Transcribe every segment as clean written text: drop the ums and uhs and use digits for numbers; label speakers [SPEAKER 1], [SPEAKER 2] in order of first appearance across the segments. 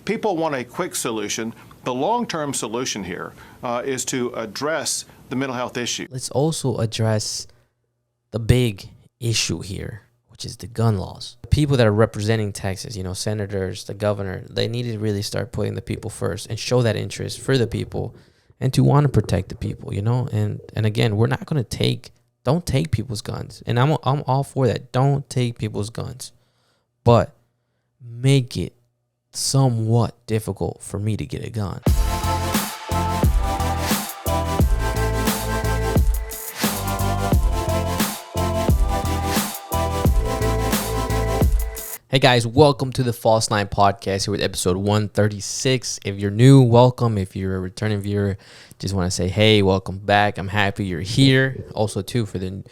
[SPEAKER 1] people want a quick solution. The long-term solution here is to address the mental health issue.
[SPEAKER 2] Let's also address the big issue here, which is the gun laws. The people that are representing Texas, senators, the governor, they need to really start putting the people first and show that interest for the people and to want to protect the people, And again, we're not going to don't take people's guns. And I'm all for that. Don't take people's guns. But make it somewhat difficult for me to get a gun. Hey guys, welcome to the False Line Podcast here with episode 136. If you're new, welcome. If you're a returning viewer, just want to say, hey, welcome back. I'm happy you're here. Also, too, for the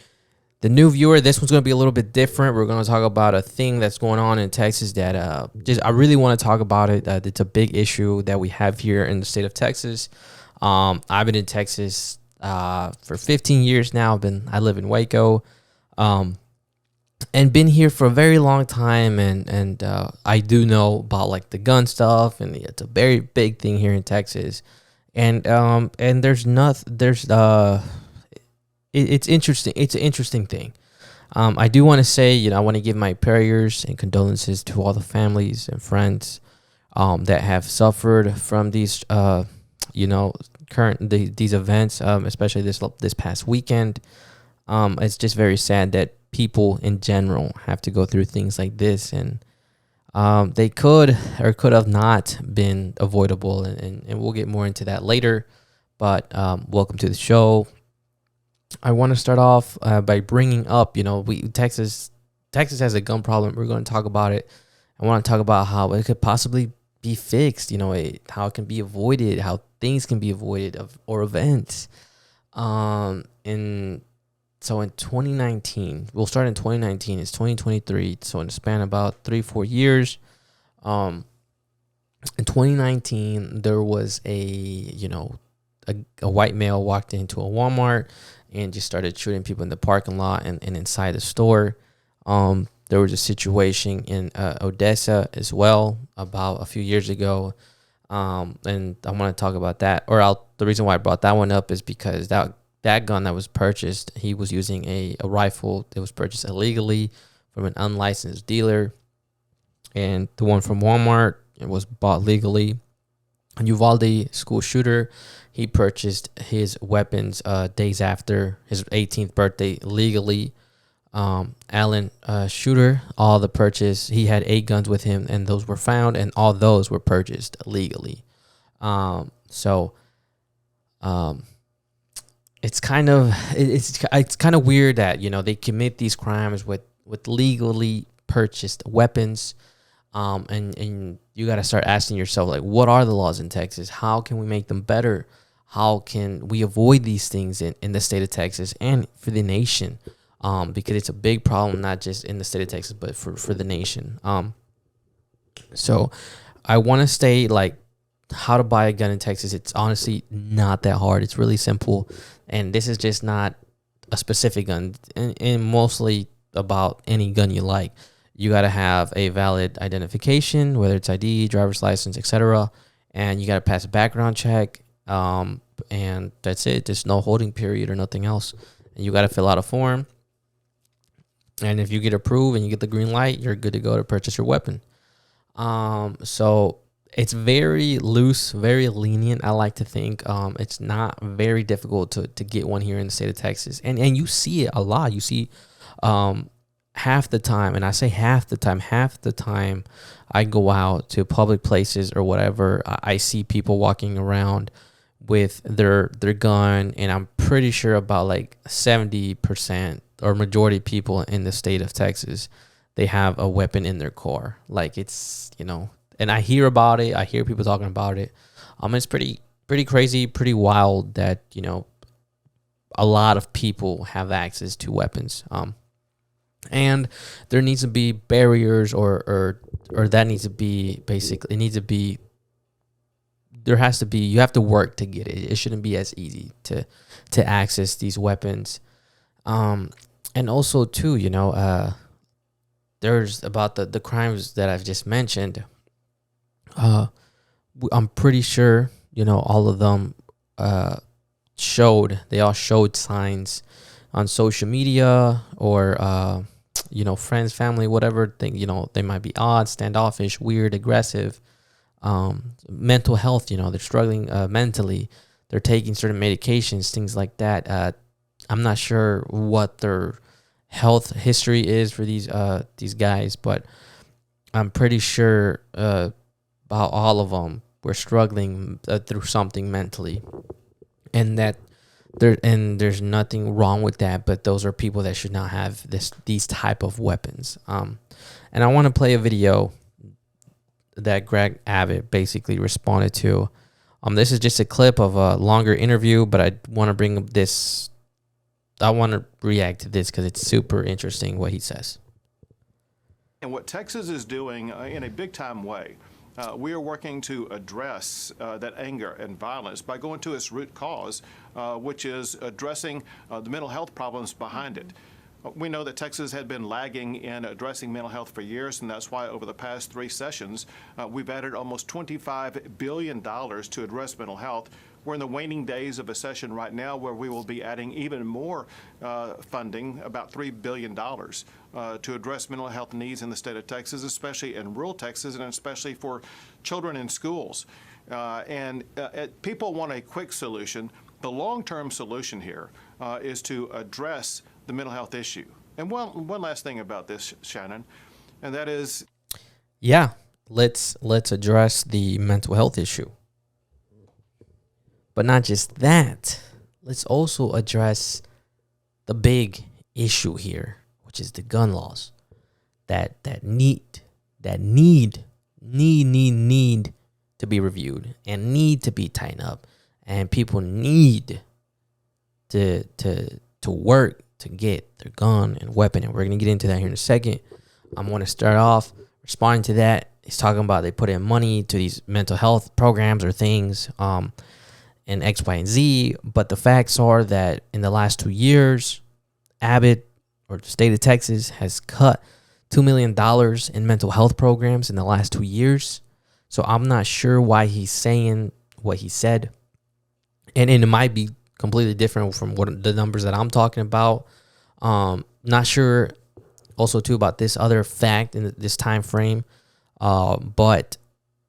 [SPEAKER 2] new viewer, this one's going to be a little bit different. We're going to talk about a thing that's going on in Texas that I really want to talk about it. It's a big issue that we have here in the state of Texas. I've been in Texas for 15 years now. I live in Waco. And been here for a very long time, and I do know about like the gun stuff, and it's a very big thing here in Texas, and it's interesting. It's an interesting thing. I do want to say, I want to give my prayers and condolences to all the families and friends that have suffered from these these events, especially this past weekend. It's just very sad that people in general have to go through things like this, and they could have not been avoidable, and we'll get more into that later. But welcome to the show. I want to start off by bringing up, Texas has a gun problem. We're going to talk about it. I want to talk about how it could possibly be fixed, how it can be avoided, how things can be avoided or events. So in 2019, we'll start in 2019. It's 2023. So in a span of about 3-4 years, in 2019, there was a white male walked into a Walmart and just started shooting people in the parking lot and inside the store. There was a situation in Odessa as well about a few years ago. And I want to talk about that. The reason why I brought that one up is because that gun that was purchased, he was using a rifle that was purchased illegally from an unlicensed dealer. And the one from Walmart, it was bought legally. A Uvalde school shooter, he purchased his weapons days after his 18th birthday legally. Allen Shooter, all the purchase, he had 8 guns with him, and those were found, and all those were purchased legally. It's kind of weird that they commit these crimes with legally purchased weapons, and you got to start asking yourself, like, what are the laws in Texas? How can we make them better? How can we avoid these things in the state of Texas and for the nation? Because it's a big problem, not just in the state of Texas, but for the nation. So I want to say, like, how to buy a gun in Texas. It's honestly not that hard. It's really simple. And this is just not a specific gun, and mostly about any gun you like. You got to have a valid identification, whether it's ID, driver's license, etc. And you got to pass a background check. And that's it. There's no holding period or nothing else. And you got to fill out a form. And if you get approved and you get the green light, you're good to go to purchase your weapon. So it's very loose, very lenient. I like to think it's not very difficult to get one here in the state of Texas. And you see it a lot. You see half the time, and I say half the time I go out to public places or whatever, I see people walking around with their gun, and I'm pretty sure about like 70% or majority of people in the state of Texas, they have a weapon in their car. Like, it's, and I hear about it. I hear people talking about it. It's pretty crazy, pretty wild that, a lot of people have access to weapons. And there needs to be barriers or that needs to be basically, you have to work to get it. It shouldn't be as easy to access these weapons. And also too, there's about the crimes that I've just mentioned. I'm pretty sure, all of them they all showed signs on social media or, friends, family, whatever thing, they might be odd, standoffish, weird, aggressive, mental health, they're struggling mentally. They're taking certain medications, things like that. I'm not sure what their health history is for these guys, but I'm pretty sure about all of them were struggling through something mentally, and there's nothing wrong with that. But those are people that should not have these type of weapons. And I want to play a video that Greg Abbott basically responded to. This is just a clip of a longer interview, but I want to bring this. I want to react to this because it's super interesting what he says.
[SPEAKER 1] And what Texas is doing in a big-time way, we are working to address that anger and violence by going to its root cause, which is addressing the mental health problems behind it. We know that Texas had been lagging in addressing mental health for years, and that's why over the past 3 sessions, we've added almost $25 billion to address mental health. We're in the waning days of a session right now where we will be adding even more funding, about $3 billion, to address mental health needs in the state of Texas, especially in rural Texas, and especially for children in schools. People want a quick solution. The long-term solution here is to address the mental health issue. And one last thing about this, Shannon, and that is...
[SPEAKER 2] Yeah, let's address the mental health issue. But not just that. Let's also address the big issue here, which is the gun laws that need to be reviewed and need to be tightened up, and people need to work to get their gun and weapon. And we're gonna get into that here in a second. I'm gonna start off responding to that. He's talking about they put in money to these mental health programs or things, and X, Y, and Z. But the facts are that in the last 2 years, Abbott or the state of Texas has cut $2 million in mental health programs in the last 2 years. So I'm not sure why he's saying what he said. And it might be completely different from what the numbers that I'm talking about. Not sure also too about this other fact in this time frame. But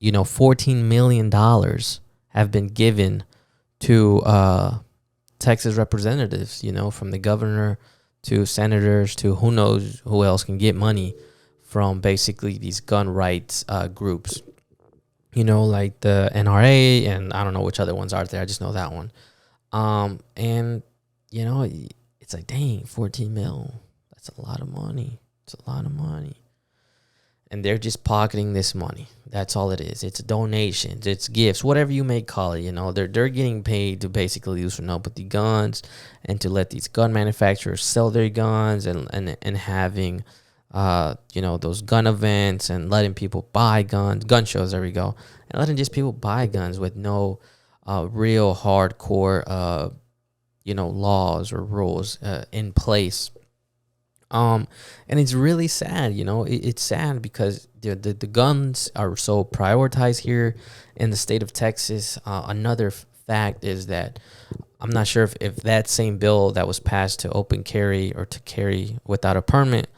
[SPEAKER 2] $14 million have been given to Texas representatives, from the governor to senators to who knows who else can get money from basically these gun rights groups, like the NRA, and I don't know which other ones are there. I just know that one. And it's like, dang, 14 mil. That's a lot of money. It's a lot of money. And they're just pocketing this money. That's all it is. It's donations, it's gifts, whatever you may call it. They're getting paid to basically use with the guns and to let these gun manufacturers sell their guns and having those gun events and letting people buy guns, gun shows. There we go, and letting just people buy guns with no real hardcore laws or rules in place. And it's really sad, it's sad because the guns are so prioritized here in the state of Texas. Another fact is that I'm not sure if that same bill that was passed to open carry or to carry without a permit,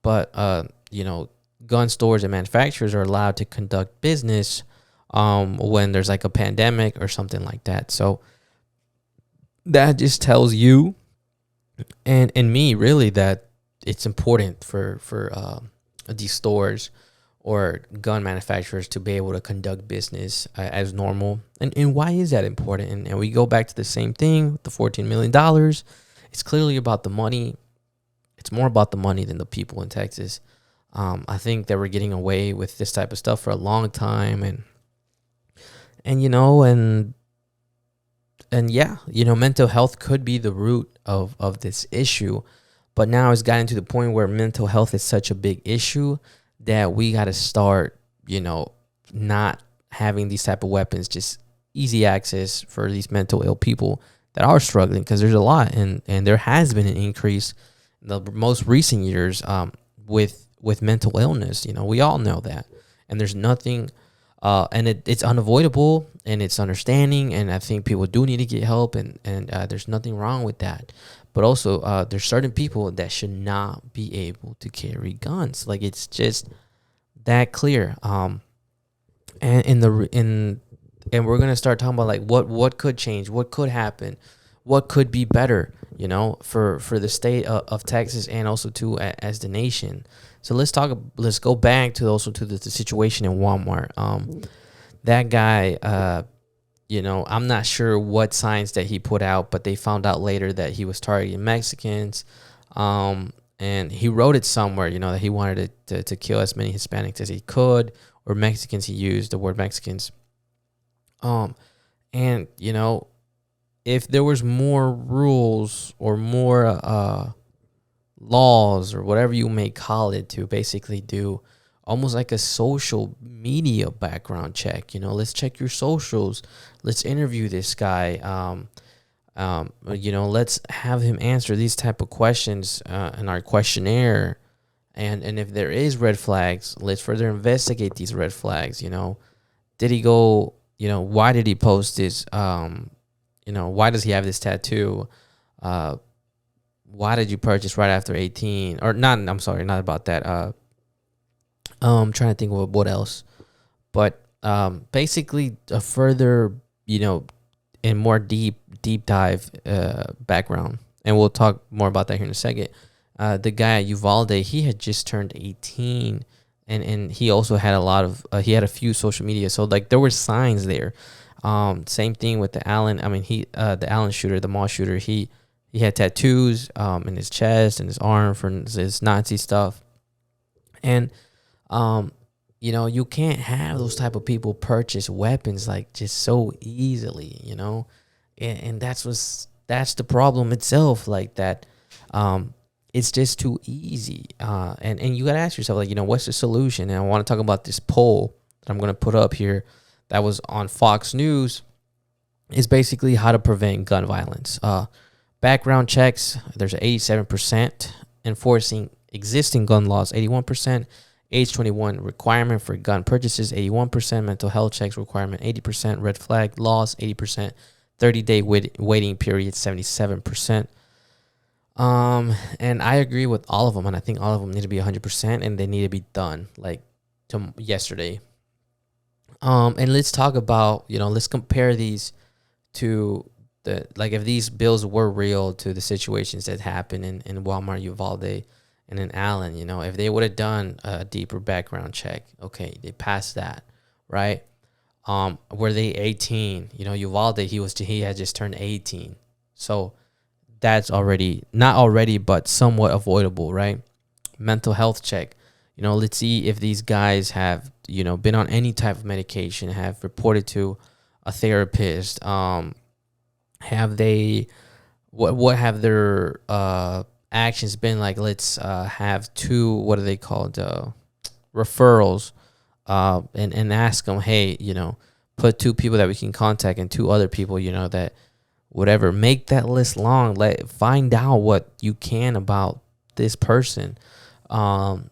[SPEAKER 2] but, gun stores and manufacturers are allowed to conduct business when there's like a pandemic or something like that. So that just tells you and me really that it's important for these stores or gun manufacturers to be able to conduct business as normal. And why is that important? And we go back to the same thing with the $14 million. It's clearly about the money. It's more about the money than the people in Texas. I think that we're getting away with this type of stuff for a long time. Mental health could be the root of this issue. But now it's gotten to the point where mental health is such a big issue that we got to start, not having these type of weapons, just easy access for these mental ill people that are struggling, because there's a lot. And there has been an increase in the most recent years with mental illness. We all know that. And there's nothing And it's unavoidable and it's understanding, and I think people do need to get help, and there's nothing wrong with that. But also, there's certain people that should not be able to carry guns. Like, it's just that clear. And and we're gonna start talking about like what could change, what could happen, what could be better, for the state of Texas, and also too as the nation. So let's go back to also to the situation in Walmart. That guy, I'm not sure what signs that he put out, but they found out later that he was targeting Mexicans. And he wrote it somewhere, that he wanted to kill as many Hispanics as he could, or Mexicans. He used the word Mexicans. And if there was more rules or more laws or whatever you may call it, to basically do almost like a social media background check, let's check your socials, let's interview this guy, let's have him answer these type of questions in our questionnaire, and if there is red flags, let's further investigate these red flags. Did he go, why did he post this, why does he have this tattoo, why did you purchase right after 18, or not? I'm sorry, not about that. I'm trying to think of what else, but basically a further, and more deep dive background, and we'll talk more about that here in a second. The guy Uvalde, he had just turned 18, and he also had he had a few social media, so like there were signs there. Same thing with the Allen. The Allen shooter, the mall shooter, he had tattoos in his chest and his arm for his Nazi stuff. And you can't have those type of people purchase weapons like just so easily, and that's the problem itself, like that. It's just too easy, and you gotta ask yourself, like, what's the solution? And I want to talk about this poll that I'm gonna put up here that was on Fox News. Is basically how to prevent gun violence. Background checks, there's 87%. Enforcing existing gun laws, 81%. Age 21 requirement for gun purchases, 81%. Mental health checks requirement, 80%. Red flag laws, 80%. 30-day waiting period, 77%. And I agree with all of them, and I think all of them need to be 100%, and they need to be done like yesterday. And let's talk about, let's compare these to if these bills were real, to the situations that happened in Walmart, Uvalde, and in Allen. If they would have done a deeper background check, okay, they passed that, right? Were they 18? Uvalde, he had just turned 18, so that's not already, but somewhat avoidable, right? Mental health check. Let's see if these guys have, been on any type of medication, have reported to a therapist. Have they, what have their actions been like? Let's have two, what are they called? Referrals, and ask them, hey, put two people that we can contact and two other people, that whatever, make that list long. Find out what you can about this person. And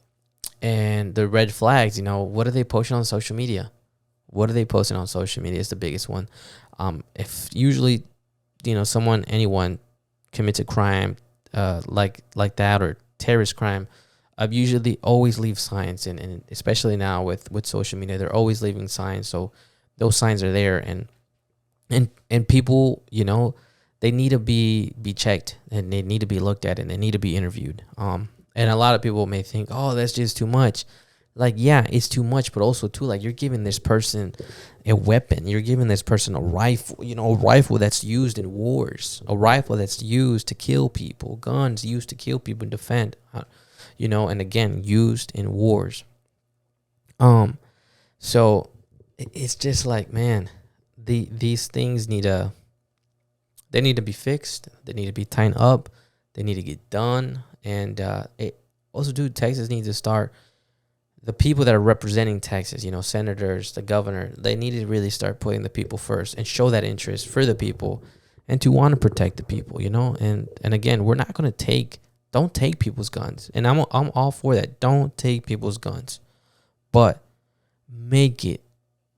[SPEAKER 2] the red flags, what are they posting on social media? What are they posting on social media is the biggest one. If usually, anyone commits a crime like that, or terrorist crime, I've usually always leave signs, and especially now with social media, they're always leaving signs. So those signs are there, and people, they need to be checked, and they need to be looked at, and they need to be interviewed. And a lot of people may think, oh, that's just too much. Like, yeah, it's too much, but also too, like, you're giving this person a weapon. You're giving this person a rifle, a rifle that's used in wars, a rifle that's used to kill people, guns used to kill people and defend, and again, used in wars. So it's just like, man, these things need to be fixed. They need to be tightened up. They need to get done. And Texas needs to start, the people that are representing Texas, senators, the governor, they need to really start putting the people first and show that interest for the people, and to want to protect the people, and again, we're not going to don't take people's guns. And I'm all for that. Don't take people's guns, but make it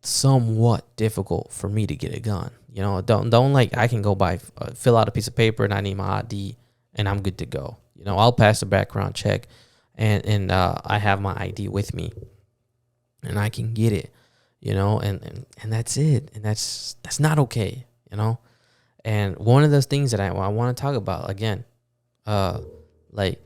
[SPEAKER 2] somewhat difficult for me to get a gun. You know, don't like I can go by fill out a piece of paper and I need my ID and I'm good to go. You know, I'll pass the background check and I have my ID with me and I can get it. You know, and that's it. And that's not okay. You know, and one of those things that I want to talk about again, like,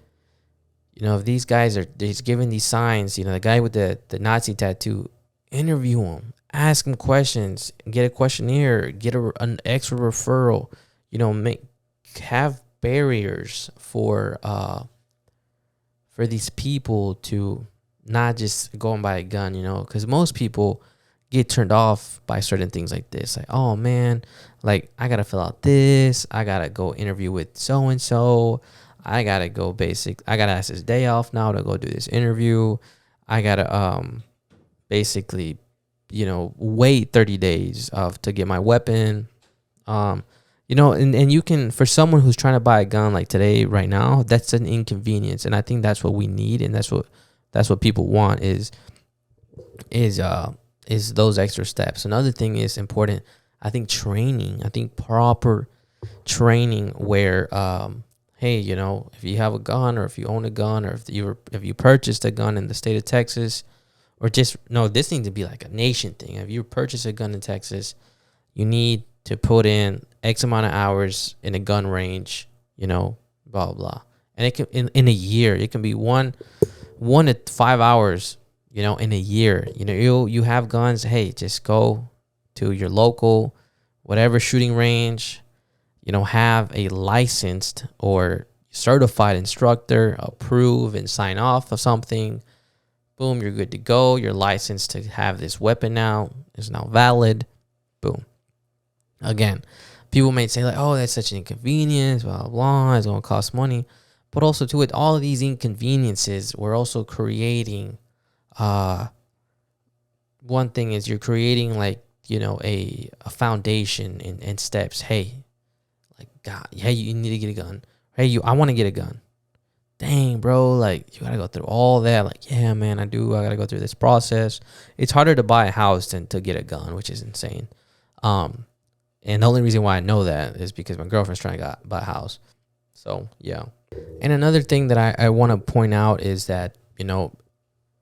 [SPEAKER 2] you know, if these guys are just giving these signs, you know, the guy with the Nazi tattoo, interview him, ask him questions, get a questionnaire, get an extra referral, you know, have barriers for these people to not just go and buy a gun, you know, because most people get turned off by certain things like this. Like, oh man, like I gotta fill out this, I gotta go interview with so and so, I gotta ask this day off now to go do this interview. I gotta basically, you know, wait 30 days to get my weapon. You know, and you can, for someone who's trying to buy a gun like today, right now, that's an inconvenience. And I think that's what we need, and that's what people want is those extra steps. Another thing is important, I think, training. I think proper training where hey, you know, if you have a gun or if you own a gun or if you purchased a gun in the state of Texas, or just, no, this needs to be like a nation thing. If you purchase a gun in Texas, you need to put in X amount of hours in a gun range, you know, blah, blah, blah. And it can, in a year, it can be 1 to 5 hours, you know, in a year. You know, you have guns, hey, just go to your local, whatever shooting range, you know, have a licensed or certified instructor approve and sign off of something. Boom, you're good to go. You're licensed to have this weapon now. It's now valid. Boom. Again, people may say like, oh, that's such an inconvenience, blah, blah, blah. It's going to cost money. But also, too, with all of these inconveniences, we're also creating, one thing is you're creating like, you know, a foundation and steps. Hey, like, God, hey, you need to get a gun. Hey, I want to get a gun. Dang, bro, like, you got to go through all that. Like, yeah, man, I got to go through this process. It's harder to buy a house than to get a gun, which is insane. And the only reason why I know that is because my girlfriend's trying to buy a house. So, yeah. And another thing that I want to point out is that, you know,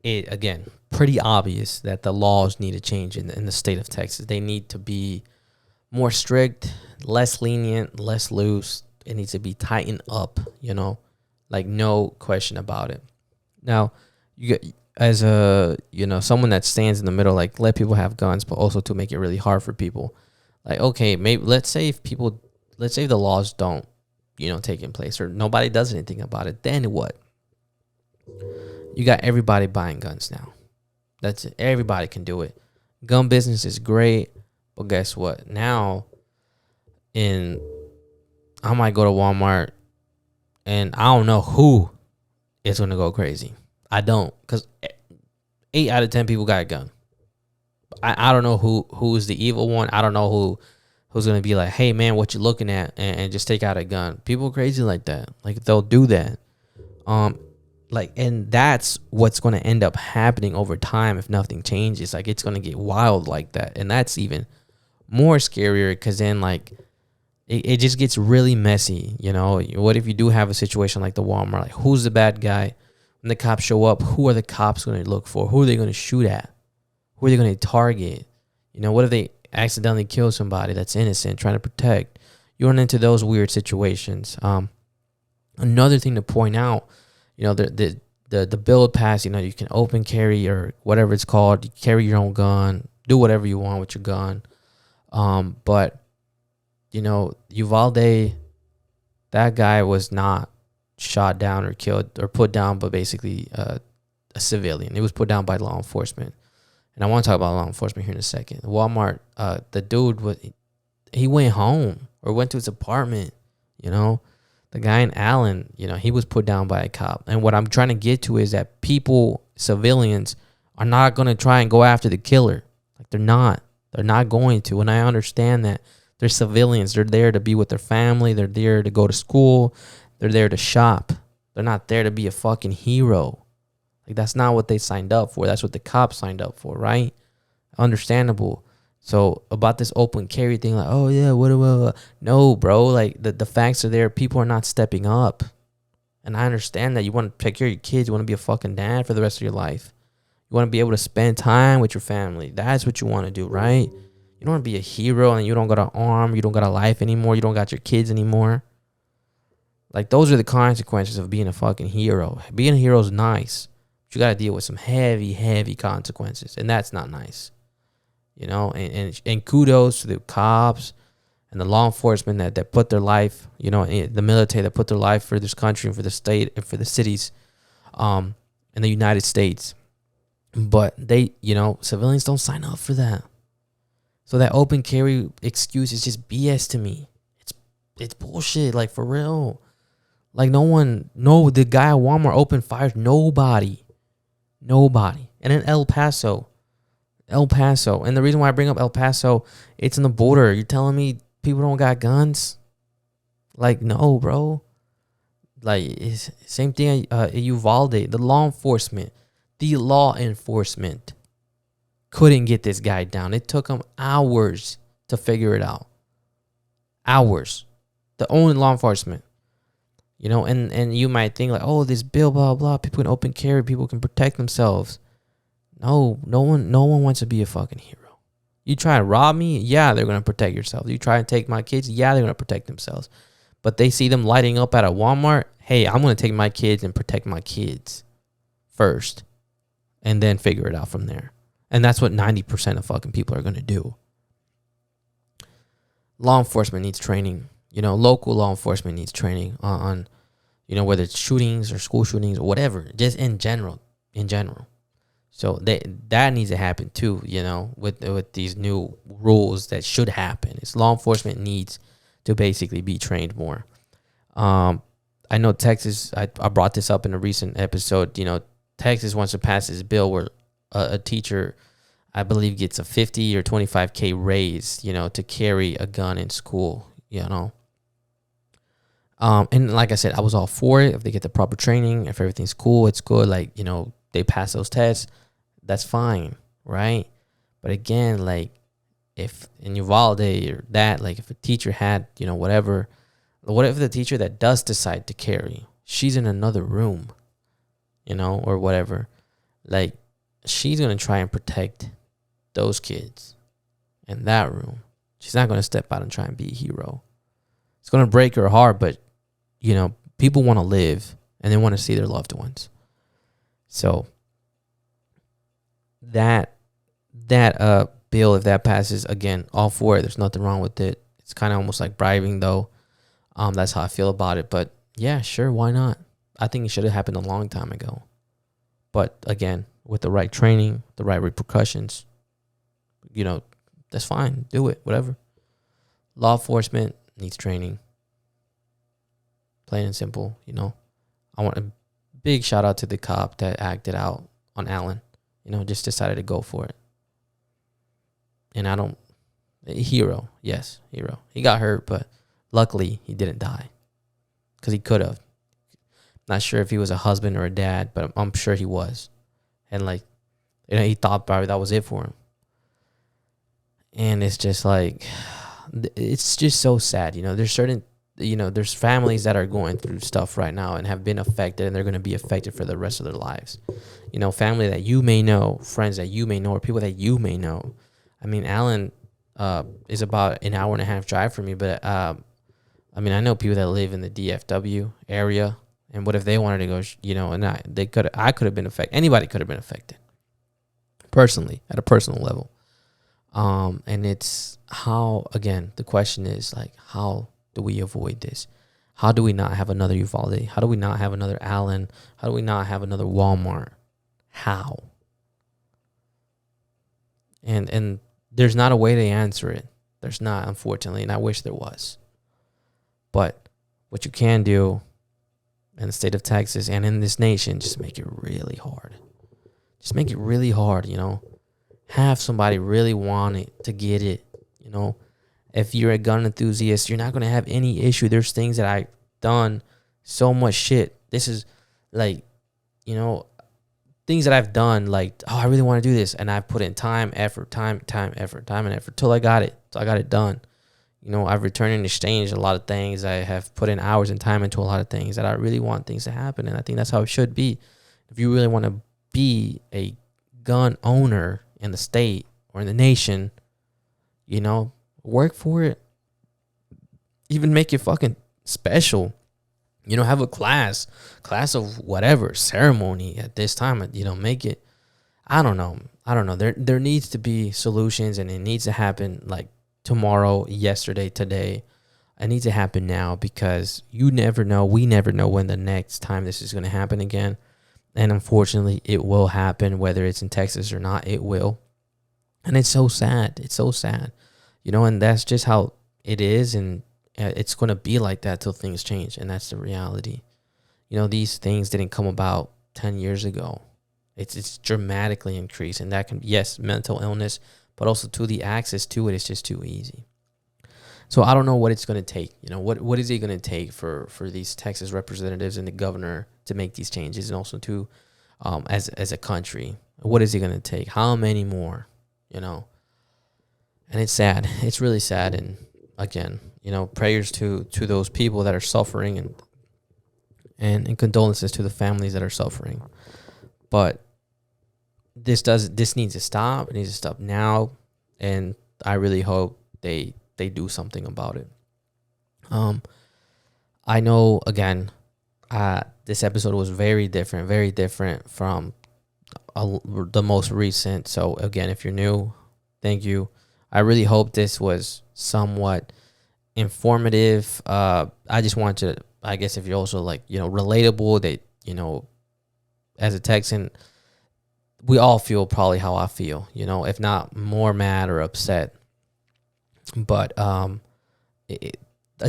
[SPEAKER 2] it, again, pretty obvious that the laws need to change in the state of Texas. They need to be more strict, less lenient, less loose. It needs to be tightened up, you know, like no question about it. Now, you get, as a, you know, someone that stands in the middle, like let people have guns, but also to make it really hard for people. Like, okay, maybe let's say if the laws don't, you know, take in place or nobody does anything about it, then what? You got everybody buying guns now. That's it. Everybody can do it. Gun business is great, but guess what? Now, I might go to Walmart and I don't know who is going to go crazy. I don't, because 8 out of 10 people got a gun. I don't know who's the evil one. I don't know who's going to be like, hey, man, what you looking at? And just take out a gun. People are crazy like that. Like, they'll do that. Like, and that's what's going to end up happening over time if nothing changes. Like, it's going to get wild like that. And that's even more scarier because then, like, it just gets really messy, you know? What if you do have a situation like the Walmart? Like, who's the bad guy? When the cops show up, who are the cops going to look for? Who are they going to shoot at? Who are they going to target? You know, what if they accidentally kill somebody that's innocent, trying to protect? You run into those weird situations. Another thing to point out, you know, the bill passed, you know, you can open carry or whatever it's called. You carry your own gun, do whatever you want with your gun. But, you know, Uvalde, that guy was not shot down or killed or put down, but basically a civilian. It was put down by law enforcement. And I want to talk about law enforcement here in a second. Walmart, the dude, he went home or went to his apartment, you know. The guy in Allen, you know, he was put down by a cop. And what I'm trying to get to is that people, civilians, are not going to try and go after the killer. Like, they're not. They're not going to. And I understand that. They're civilians. They're there to be with their family. They're there to go to school. They're there to shop. They're not there to be a fucking hero. Like, that's not what they signed up for. That's what the cops signed up for, right? Understandable. So about this open carry thing, like, oh yeah, what? No, bro. Like the facts are there. People are not stepping up, and I understand that you want to take care of your kids. You want to be a fucking dad for the rest of your life. You want to be able to spend time with your family. That's what you want to do, right? You don't want to be a hero and you don't got an arm. You don't got a life anymore. You don't got your kids anymore. Like, those are the consequences of being a fucking hero. Being a hero is nice, but you got to deal with some heavy, heavy consequences, and that's not nice. You know, and kudos to the cops and the law enforcement that put their life, you know, the military that put their life for this country and for the state and for the cities in the United States. But they, you know, civilians don't sign up for that. So that open carry excuse is just BS to me. It's bullshit, like, for real. Like, the guy at Walmart opened fires. Nobody. And in El Paso. And the reason why I bring up El Paso, it's in the border. You're telling me people don't got guns? Like, no, bro. Like, it's same thing at Uvalde. The law enforcement couldn't get this guy down. It took them hours to figure it out. Hours. The only law enforcement. You know, and you might think like, oh, this bill, blah, blah, people can open carry, people can protect themselves. No one wants to be a fucking hero. You try to rob me, yeah, they're gonna protect yourself. You try to take my kids, yeah, they're gonna protect themselves. But they see them lighting up at a Walmart, hey, I'm gonna take my kids and protect my kids first, and then figure it out from there. And that's what 90% of fucking people are gonna do. Law enforcement needs training. You know, local law enforcement needs training on, you know, whether it's shootings or school shootings or whatever, just in general. So that needs to happen too, you know, with these new rules that should happen. It's law enforcement needs to basically be trained more. I know Texas, I brought this up in a recent episode, you know, Texas wants to pass this bill where a teacher, I believe, gets a 50 or 25K raise, you know, to carry a gun in school, you know. And like I said, I was all for it. If they get the proper training, if everything's cool, it's good. Like, you know, they pass those tests, that's fine, right? But again, like, if in Uvalde or that, like, if a teacher had, you know, whatever, what if the teacher that does decide to carry, she's in another room, you know, or whatever, like, she's going to try and protect those kids in that room. She's not going to step out and try and be a hero. It's going to break her heart, but, you know, people want to live and they want to see their loved ones. So that bill, if that passes, again, all for it. There's nothing wrong with it. It's kind of almost like bribing, though. That's how I feel about it. But yeah, sure, why not? I think it should have happened a long time ago. But again, with the right training, the right repercussions, you know, that's fine. Do it, whatever. Law enforcement needs training. Plain and simple, you know. I want a big shout out to the cop that acted out on Allen. You know, just decided to go for it. And hero. Yes, hero. He got hurt, but luckily he didn't die. Because he could have. Not sure if he was a husband or a dad, but I'm sure he was. And like, you know, he thought probably that was it for him. And it's just like, it's just so sad. You know, there's families that are going through stuff right now and have been affected, and they're going to be affected for the rest of their lives. You know, family that you may know, friends that you may know, or people that you may know. I mean, Allen is about an hour and a half drive from me, but I mean, I know people that live in the DFW area, and what if they wanted to go, you know, and I could have been affected. Anybody could have been affected personally, at a personal level. And it's how, again, the question is like, how do we avoid this? How do we not have another Uvalde? How do we not have another Allen? How do we not have another Walmart? How? And there's not a way to answer it. There's not, unfortunately, and I wish there was. But what you can do in the state of Texas and in this nation, just make it really hard. Just make it really hard, you know. Have somebody really want it to get it, you know. If you're a gun enthusiast, you're not going to have any issue. There's things that I've done so much shit. This is like, you know, things that I've done, like, oh, I really want to do this, and I've put in time, effort, till I got it. So I got it done. You know, I've returned and exchanged a lot of things. I have put in hours and time into a lot of things that I really want things to happen, and I think that's how it should be. If you really want to be a gun owner in the state or in the nation, you know, work for it. Even make it fucking special. You know, have a class of whatever, ceremony at this time. You know, make it. I don't know. There needs to be solutions, and it needs to happen like tomorrow, yesterday, today. It needs to happen now, because you never know. We never know when the next time this is going to happen again. And unfortunately, it will happen, whether it's in Texas or not. It will. And it's so sad. It's so sad. You know, and that's just how it is. And it's going to be like that till things change. And that's the reality. You know, these things didn't come about 10 years ago. It's dramatically increased. And that can, yes, mental illness, but also to the access to it is just too easy. So I don't know what it's going to take. You know, what is it going to take for these Texas representatives and the governor to make these changes, and also to as a country, what is it going to take? How many more? You know, and it's sad. It's really sad. And again, you know, prayers to those people that are suffering, and condolences to the families that are suffering. But this needs to stop. It needs to stop now, and I really hope they do something about it. I know, again, this episode was very different from the most recent. So again, if you're new, thank you. I really hope this was somewhat informative. I just want to, I guess, if you're also like, you know, relatable, that, you know, as a Texan, we all feel probably how I feel, you know, if not more mad or upset. But a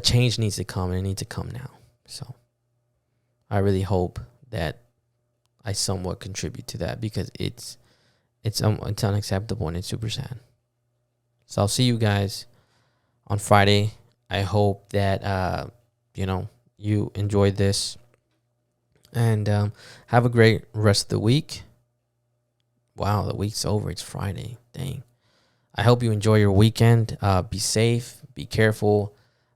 [SPEAKER 2] change needs to come, and it needs to come now. So I really hope that I somewhat contribute to that, because it's unacceptable, and it's super sad. So I'll see you guys on Friday. I hope that you know, you enjoyed this, and have a great rest of the week. Wow, the week's over. It's Friday. Dang. I hope you enjoy your weekend. Be safe, be careful,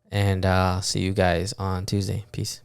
[SPEAKER 2] and see you guys on Tuesday. Peace.